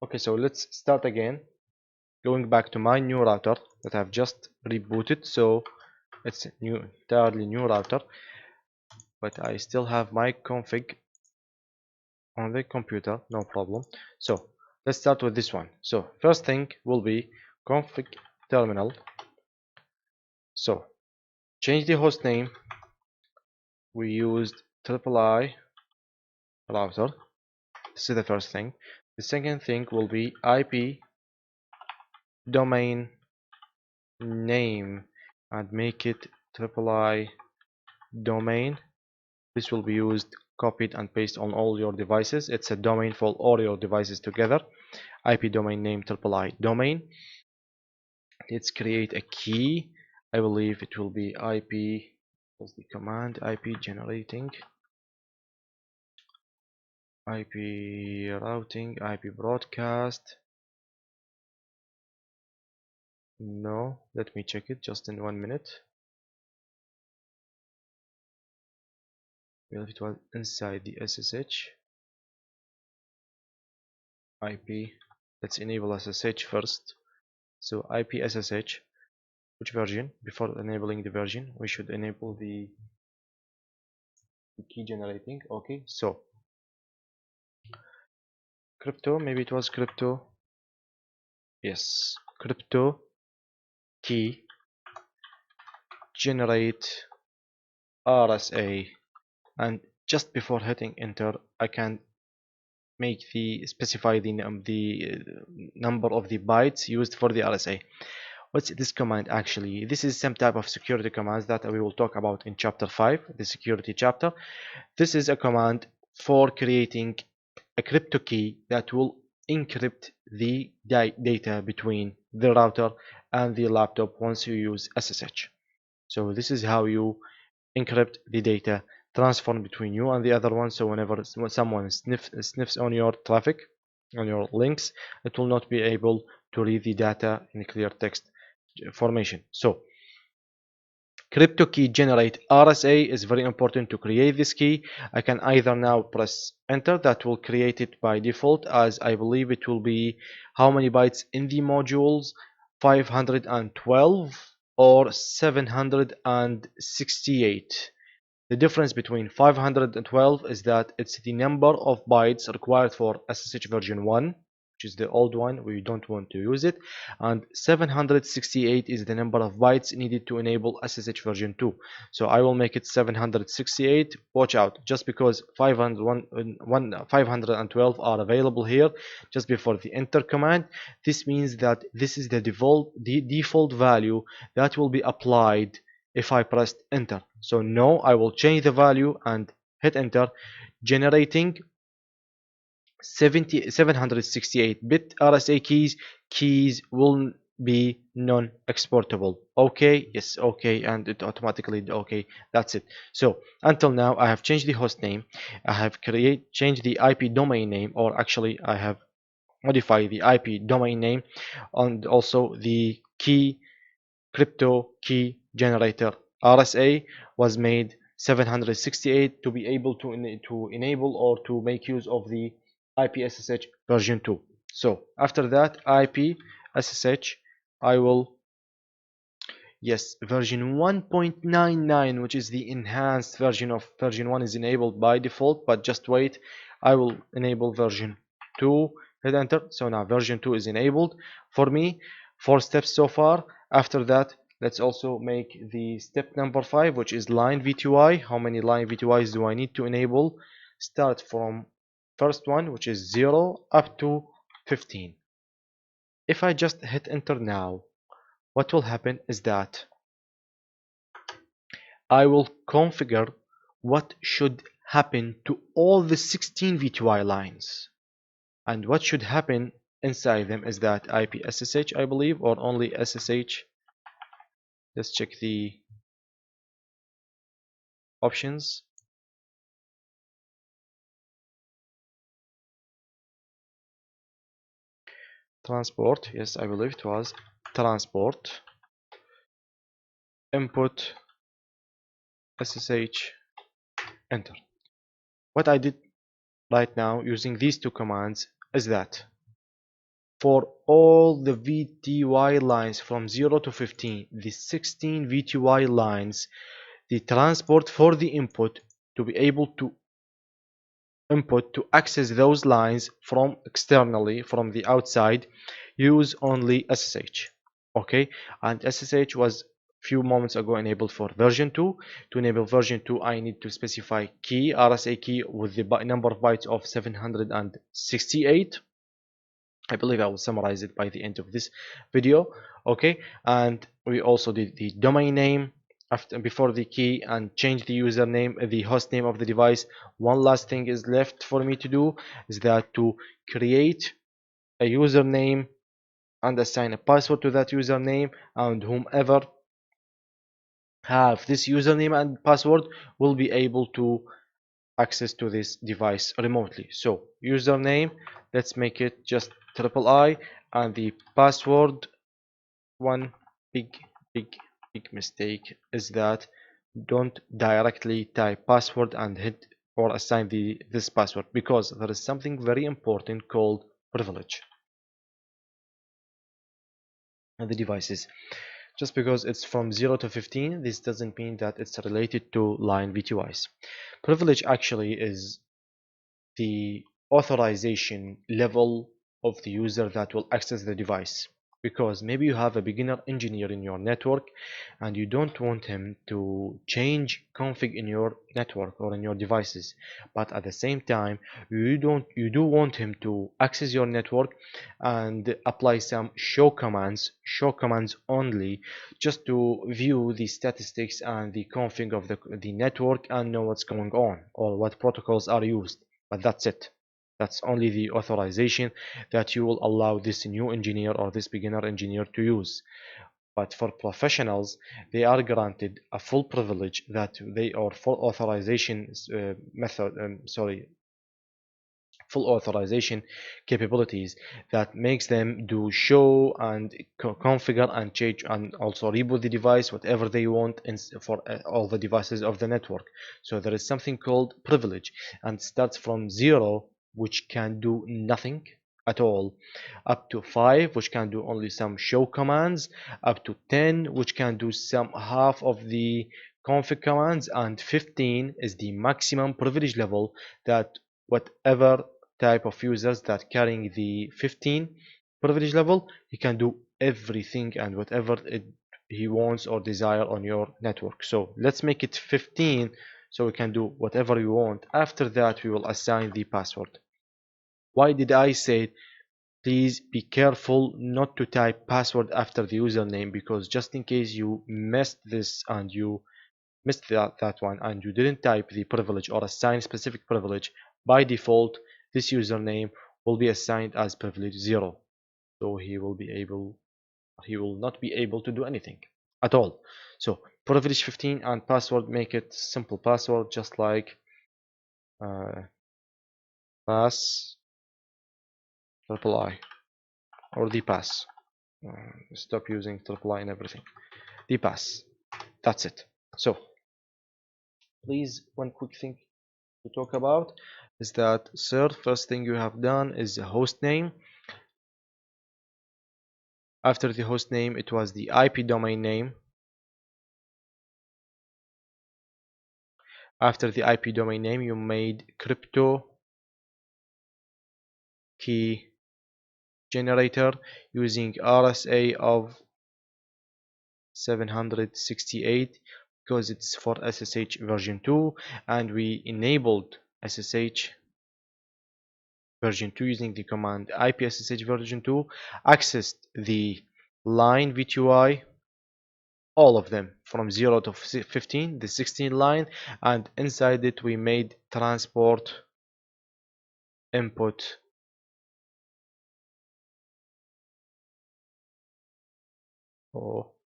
Okay, so let's start again, going back to my new router that I've just rebooted. So it's a entirely new router, but I still have my config on the computer, no problem. So let's start with this one. So first thing will be config terminal. So change the host name. We used III router. This is the first thing. The second thing will be IP domain name and make it III domain. This will be used, copied and pasted on all your devices. It's a domain for all your devices together. IP domain name III domain. Let's create a key. I believe it will be IP. What's the command? IP generating, IP routing, IP broadcast. No, let me check it just in 1 minute. Well, it was inside the SSH IP. Let's enable SSH first. So IP SSH, which version? Before enabling the version, we should enable the key generating. Okay, so crypto, maybe it was crypto. Yes, crypto key generate RSA, and just before hitting enter, I can make the specify the number of the bytes used for the RSA. What's this command actually? This is some type of security commands that we will talk about in chapter 5, the security chapter. This is a command for creating a crypto key that will encrypt the data between the router and the laptop once you use SSH. So this is how you encrypt the data transform between you and the other one. So whenever someone sniffs on your traffic, on your links, it will not be able to read the data in clear text formation. So crypto key generate RSA is very important to create this key. I can either now press enter, that will create it by default, as I believe it will be how many bytes in the modules, 512 or 768. The difference between 512 is that it's the number of bytes required for SSH version 1, which is the old one, we don't want to use it, and 768 is the number of bytes needed to enable SSH version 2. So I will make it 768. Watch out, just because 512 are available here just before the enter command, this means that this is the default value that will be applied if I pressed enter. So no, I will change the value and hit enter, generating 768-bit RSA keys will be non-exportable. Okay, yes, okay, and it automatically okay. That's it. So until now I have changed the host name, I have changed the IP domain name, or actually I have modified the IP domain name, and also the crypto key generator RSA was made 768 to be able to enable or to make use of the IPSSH version 2. So after that IPSSH, I will, yes, version 1.99, which is the enhanced version of version 1, is enabled by default, but just wait, I will enable version 2, hit enter. So now version 2 is enabled for me. 4 steps so far. After that, let's also make the step number 5, which is line V2I. How many line V2Is do I need to enable? Start from first one, which is 0 up to 15. If I just hit enter now, what will happen is that I will configure what should happen to all the 16 V2I lines. And what should happen inside them is that IP SSH, I believe, or only SSH. Let's check the options. Transport, yes, I believe it was transport. Input SSH, enter. What I did right now using these two commands is that for all the VTY lines from 0 to 15, the 16 VTY lines, the transport for the input to be able to access those lines from externally from the outside use only SSH. Okay, and SSH was few moments ago enabled for version 2. To enable version 2, I need to specify key, RSA key, with the number of bytes of 768. I believe I will summarize it by the end of this video. Okay, and we also did the domain name after before the key and change the username, the host name of the device. One last thing is left for me to do, is that to create a username and assign a password to that username, and whomever have this username and password will be able to access to this device remotely. So username, let's make it just triple I, and the password, one big big big mistake is that don't directly type password and hit or assign this password, because there is something very important called privilege on the devices. Just because it's from 0 to 15, this doesn't mean that it's related to line VTYs. Privilege actually is the authorization level of the user that will access the device, because maybe you have a beginner engineer in your network and you don't want him to change config in your network or in your devices, but at the same time you do want him to access your network and apply some show commands only, just to view the statistics and the config of the network and know what's going on or what protocols are used. But that's it. That's only the authorization that you will allow this new engineer or this beginner engineer to use. But for professionals, they are granted a full privilege that they are full authorization full authorization capabilities that makes them do show and configure and change and also reboot the device whatever they want for all the devices of the network. So there is something called privilege, and starts from 0, which can do nothing at all, up to 5, which can do only some show commands, up to 10, which can do some half of the config commands, and 15 is the maximum privilege level, that whatever type of users that carrying the 15 privilege level, he can do everything and whatever he wants or desire on your network. So let's make it 15 so we can do whatever we want. After that, we will assign the password. Why did I say please be careful not to type password after the username? Because just in case you missed this and you missed that one and you didn't type the privilege or assign specific privilege, by default this username will be assigned as privilege 0, so he will not be able to do anything at all. So privilege 15 and password, make it simple password, just like pass triple I or the pass. Stop using triple I in everything. The pass, that's it. So please, one quick thing to talk about is that, sir, first thing you have done is the host name. After the host name, it was the IP domain name. After the IP domain name, you made crypto key generator using RSA of 768, because it's for SSH version 2, and we enabled SSH version 2 using the command ipssh version 2, accessed the line VTY, all of them from 0 to 15, the 16 line, and inside it we made transport input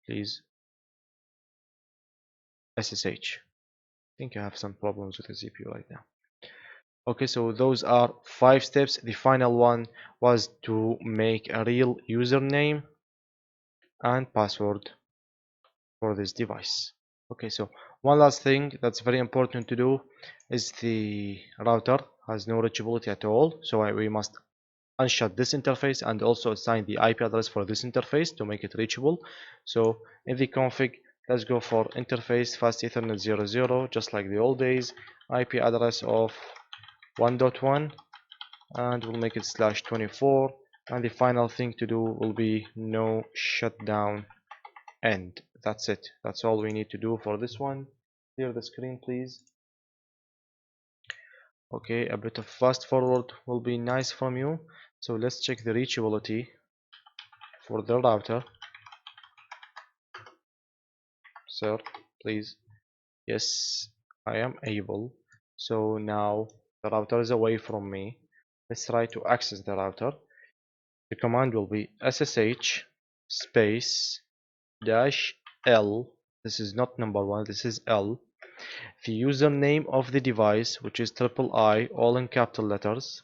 please SSH. I think I have some problems with the CPU right now. Okay, so those are 5 steps. The final one was to make a real username and password for this device. Okay, so one last thing that's very important to do is the router has no reachability at all, so we must unshut this interface and also assign the IP address for this interface to make it reachable. So in the config, let's go for interface fast ethernet 00, just like the old days, IP address of 1.1, and we'll make it /24, and the final thing to do will be no shutdown end. That's it. That's all we need to do for this one. Clear the screen, please. Okay, a bit of fast forward will be nice from you. So let's check the reachability for the router. Sir, please. Yes, I am able. So now the router is away from me. Let's try to access the router. The command will be SSH space dash L. This is not number one, this is L. The username of the device, which is I, all in capital letters.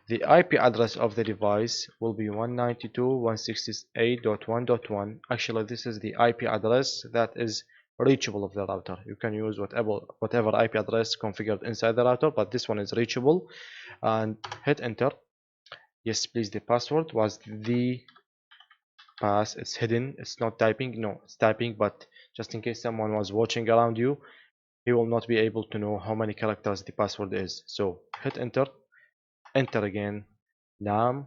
The IP address of the device will be 192.168.1.1. Actually, this is the IP address that is reachable of the router. You can use whatever IP address configured inside the router, but this one is reachable. And hit enter. Yes, please. The password was the pass. It's hidden. It's not typing. No, it's typing, but just in case someone was watching around you, he will not be able to know how many characters the password is. So hit enter, enter again. Now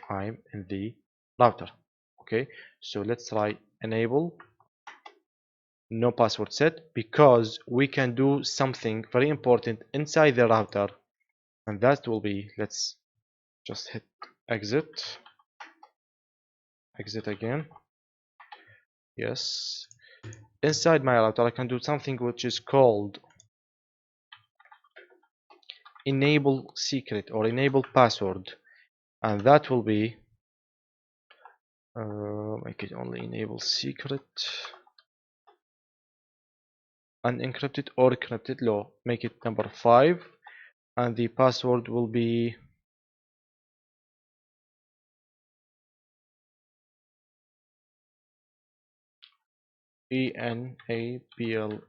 I'm in the router. Okay, so let's try enable no password set, because we can do something very important inside the router, and that will be, let's just hit exit again. Yes, inside my router I can do something which is called enable secret or enable password, and that will be make it only enable secret, unencrypted or encrypted low, make it number 5, and the password will be ENABLE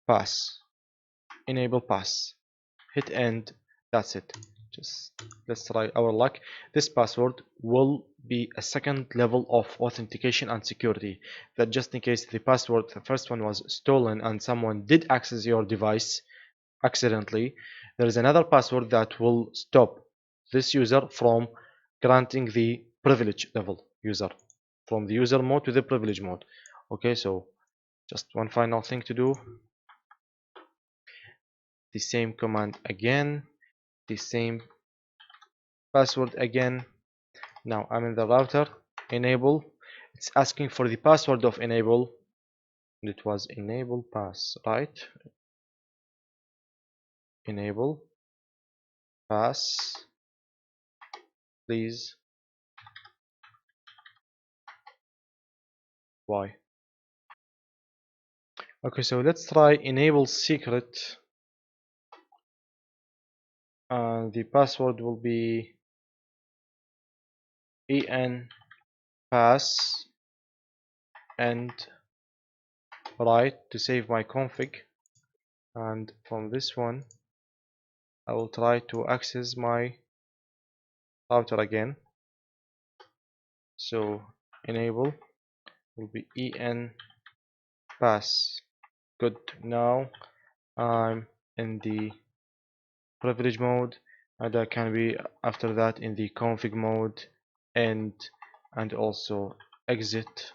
pass, enable pass. Hit end. That's it. Just let's try our luck. This password will be a second level of authentication and security, that just in case the password, the first one, was stolen and someone did access your device accidentally, there is another password that will stop this user from granting the privilege level user, from the user mode to the privilege mode. Okay, so just one final thing to do. The same command again, the same password again. Now I'm in the router, enable. It's asking for the password of enable. It was enable pass, right? Enable pass, please. Why? Okay, so let's try enable secret, and the password will be en pass and right to save my config. And from this one I will try to access my router again. So enable will be en pass. Good. Now I'm in the privilege mode, and I can be after that in the config mode, and also exit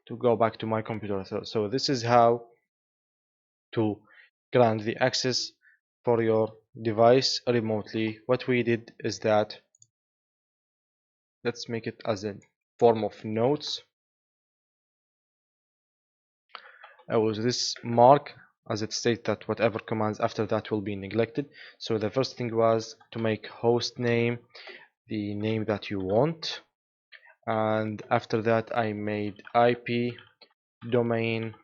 to go back to my computer. So this is how to grant the access for your device remotely. What we did is that, let's make it as a form of notes. Was this mark, as it states that whatever commands after that will be neglected. So the first thing was to make host name the name that you want, and after that I made IP domain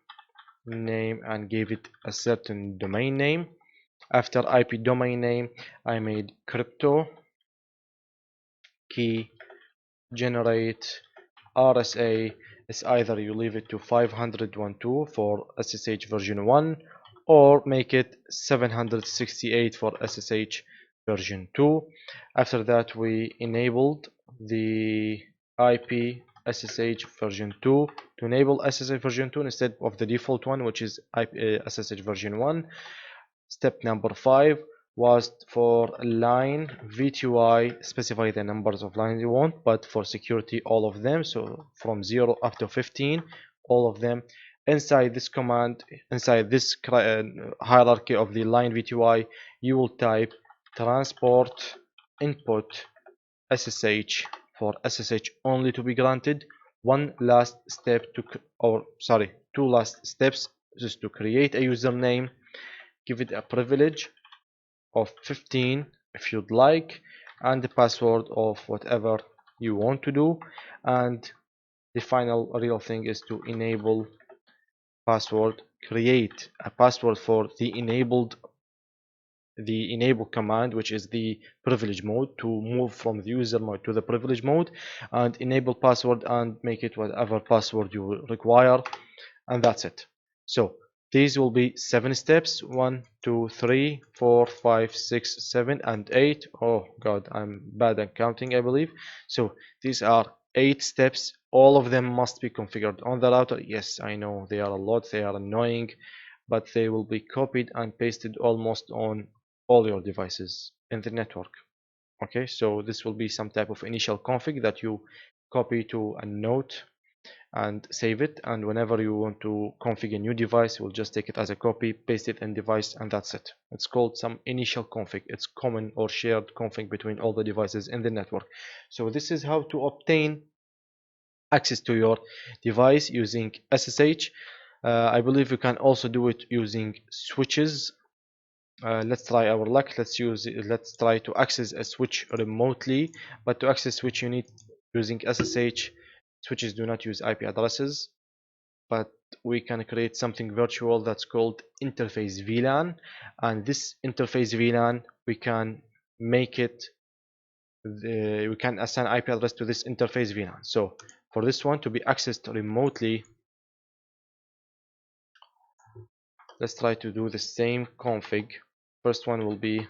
name and gave it a certain domain name. After IP domain name I made crypto key generate RSA. It's either you leave it to 512 for SSH version 1, or make it 768 for SSH version 2. After that, we enabled the IP SSH version 2 to enable SSH version 2 instead of the default one, which is SSH version 1. Step number 5 was for line V2I, specify the numbers of lines you want, but for security, all of them. So from 0 up to 15, all of them. Inside this command, inside this hierarchy of the line V2I, you will type transport input SSH for SSH only to be granted. One last step to, or sorry, two last steps just to create a username, give it a privilege of 15 if you'd like, and the password of whatever you want to do. And the final real thing is to enable password, create a password for the enable command, which is the privilege mode, to move from the user mode to the privilege mode, and enable password and make it whatever password you require, and that's it. So these will be 7 steps: 1, 2, 3, 4, 5, 6, 7, and 8. Oh god, I'm bad at counting, I believe. So these are 8 steps. All of them must be configured on the router. Yes, I know they are a lot, they are annoying, but they will be copied and pasted almost on all your devices in the network. Okay, so this will be some type of initial config that you copy to a note and save it, and whenever you want to configure a new device, we'll just take it as a copy, paste it in device, and that's it. It's called some initial config. It's common or shared config between all the devices in the network. So this is how to obtain access to your device using SSH. I believe you can also do it using switches. Let's try our luck. Let's try to access a switch remotely, but to access switch you need using SSH. Switches do not use IP addresses, but we can create something virtual that's called interface VLAN, and this interface VLAN we can make it we can assign IP address to this interface VLAN. So for this one to be accessed remotely, let's try to do the same config. First one will be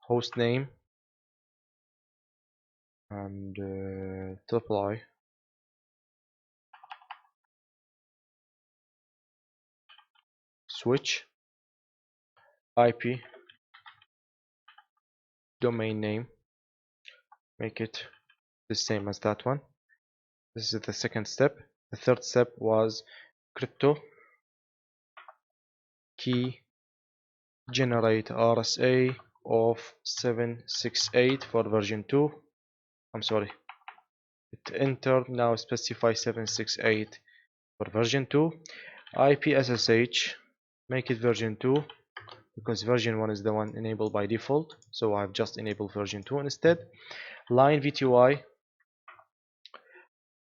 host name and triple I, switch, IP, domain name, make it the same as that one. This is the second step. The third step was crypto key generate RSA of 768 for version 2. I'm sorry, it entered, now specify 768 for version 2. IP SSH, make it version 2 because version 1 is the one enabled by default, so I've just enabled version 2 instead. Line V2I,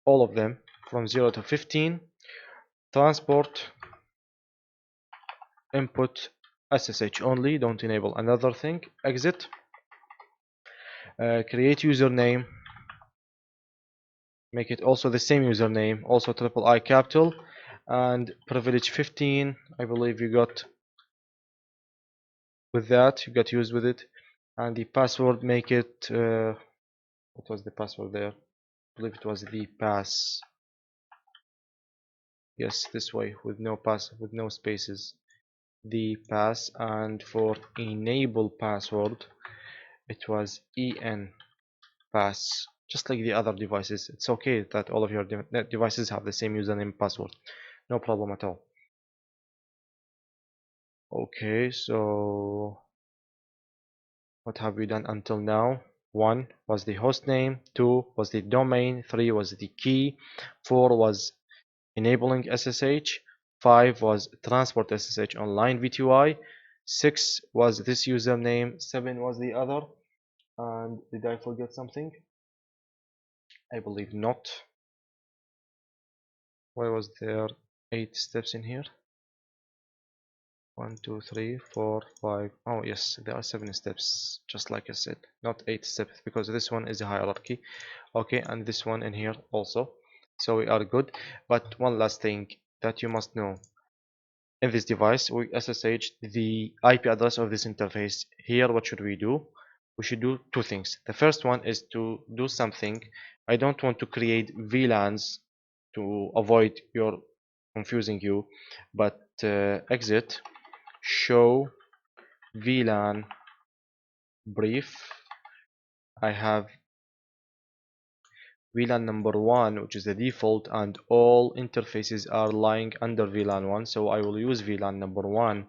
all of them from 0 to 15. Transport input SSH only, don't enable another thing. Exit. Create username, make it also the same username, also triple I capital, and privilege 15. I believe you got with that, you got used with it. And the password, make it what was the password there? I believe it was the pass. Yes, this way, with no pass, with no spaces, the pass. And for enable password, it was en pass, just like the other devices. It's okay that all of your devices have the same username and password, no problem at all. Okay, so what have we done until now? 1 was the host name, 2 was the domain, 3 was the key, 4 was enabling SSH, 5 was transport SSH online V2I, 6 was this username, 7 was the other, and did I forget something? I believe not. Why was there 8 steps in here? 1, 2, 3, 4, 5. Oh yes, there are 7 steps, just like I said, not 8 steps, because this one is a hierarchy. Okay, and this one in here also, so we are good. But one last thing that you must know, in this device, we SSH the IP address of this interface. Here, what should we do? We should do two things. The first one is to do something. I don't want to create VLANs to avoid your confusing you, but exit show VLAN brief. I have VLAN number 1, which is the default, and all interfaces are lying under VLAN 1, so I will use VLAN number 1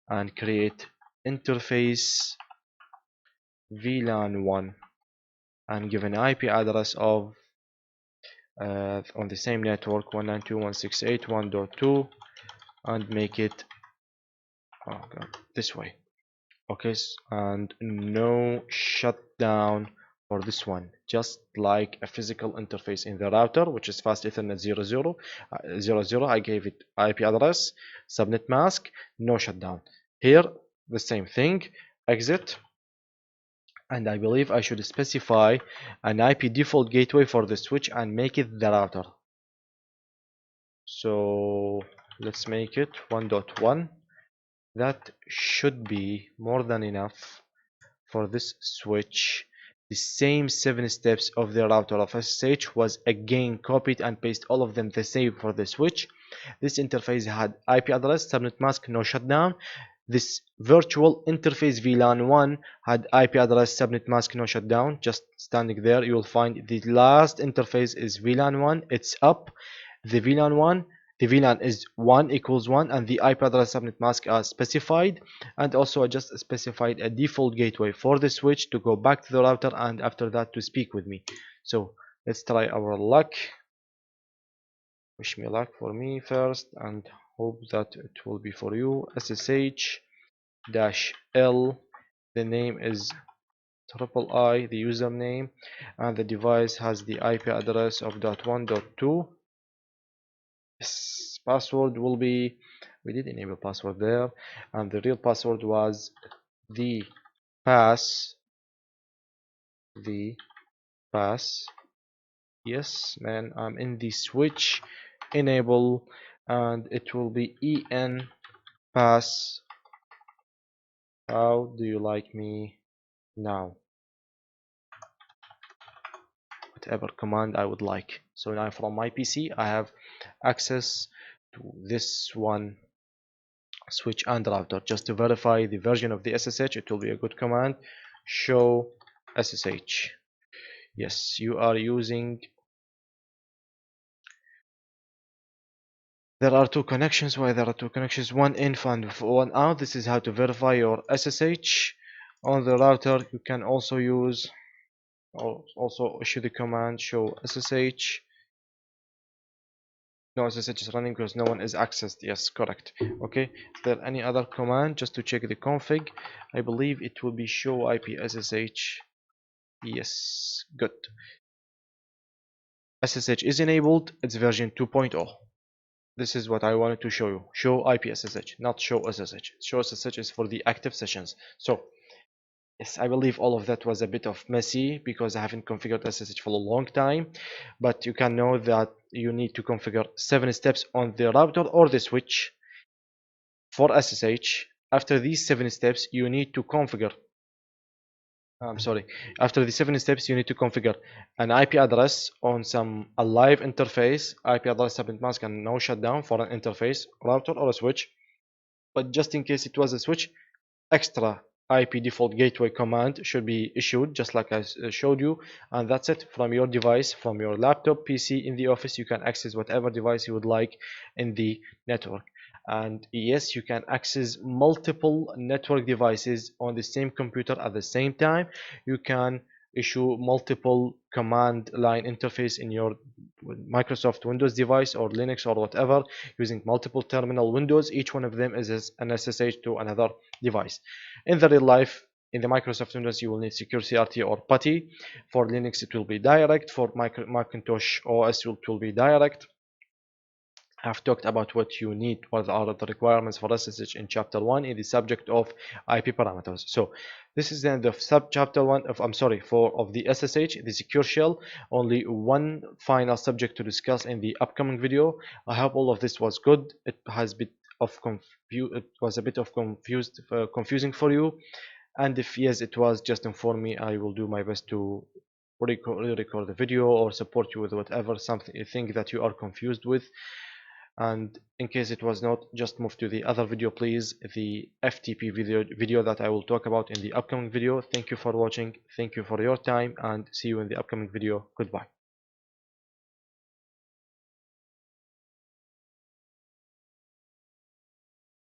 and create interface VLAN 1 and give an IP address of on the same network 192.168.1.2 and make it this way. Okay, and no shutdown for this one, just like a physical interface in the router, which is fast ethernet 00, I gave it IP address, subnet mask, no shutdown. Here the same thing, exit, and I believe I should specify an IP default gateway for the switch and make it the router. So let's make it 1.1. That should be more than enough for this switch. The same 7 steps of the router of SSH was again copied and pasted, all of them the same for the switch. This interface had IP address, subnet mask, no shutdown. This virtual interface VLAN 1 had IP address, subnet mask, no shutdown. Just standing there, you will find the last interface is VLAN 1. It's up. The VLAN 1, the VLAN is 1 equals 1, and the IP address, subnet mask are specified. And also I just specified a default gateway for the switch to go back to the router, and after that to speak with me. So let's try our luck. Wish me luck for me first, and hope that it will be for you. SSH-L, the name is I, the username, and the device has the IP address of .1.2. Yes, password will be, we did enable password there, and the real password was the pass, the pass. Yes, man, I'm in the switch enable, and it will be en pass. How do you like me now? Whatever command I would like. So now from my PC I have access to this one switch and router. Just to verify the version of the SSH, it will be a good command, show SSH. Yes, you are using, there are two connections. Why there are two connections? One in and one out. This is how to verify your SSH. On the router you can also use, also issue the command show SSH. No, SSH is running because no one is accessed. Yes, correct. Okay, is there any other command just to check the config? I believe it will be show IP SSH. Yes, good. SSH is enabled. It's version 2.0. This is what I wanted to show you. Show IP SSH, not show SSH. Show SSH is for the active sessions. So yes, I believe all of that was a bit of messy because I haven't configured SSH for a long time, but you can know that you need to configure 7 steps on the router or the switch for SSH. After these 7 steps, you need to configure, after the 7 steps, you need to configure an IP address on a live interface, IP address, subnet mask, and no shutdown for an interface, router or a switch. But just in case it was a switch, extra IP default gateway command should be issued, just like I showed you, and that's it. From your device, from your laptop, PC, in the office, you can access whatever device you would like in the network. And yes, you can access multiple network devices on the same computer at the same time. You can issue multiple command line interface in your Microsoft Windows device or Linux or whatever, using multiple terminal windows. Each one of them is an SSH to another device. In the real life, in the Microsoft Windows, you will need secure CRT or PuTTY. For Linux, it will be direct. For Macintosh OS, it will be direct. I've talked about what you need, what are the requirements for SSH in chapter 1 in the subject of IP parameters. So this is the end of sub chapter 1 of, I'm sorry, 4 of the SSH, the secure shell. Only one final subject to discuss in the upcoming video. I hope all of this was good. It has been confusing for you. And if yes, it was, just inform me. I will do my best to record the video or support you with whatever something you think that you are confused with. And in case it was not, just move to the other video, please, the FTP video that I will talk about in the upcoming video. Thank you for watching, thank you for your time, and see you in the upcoming video. Goodbye.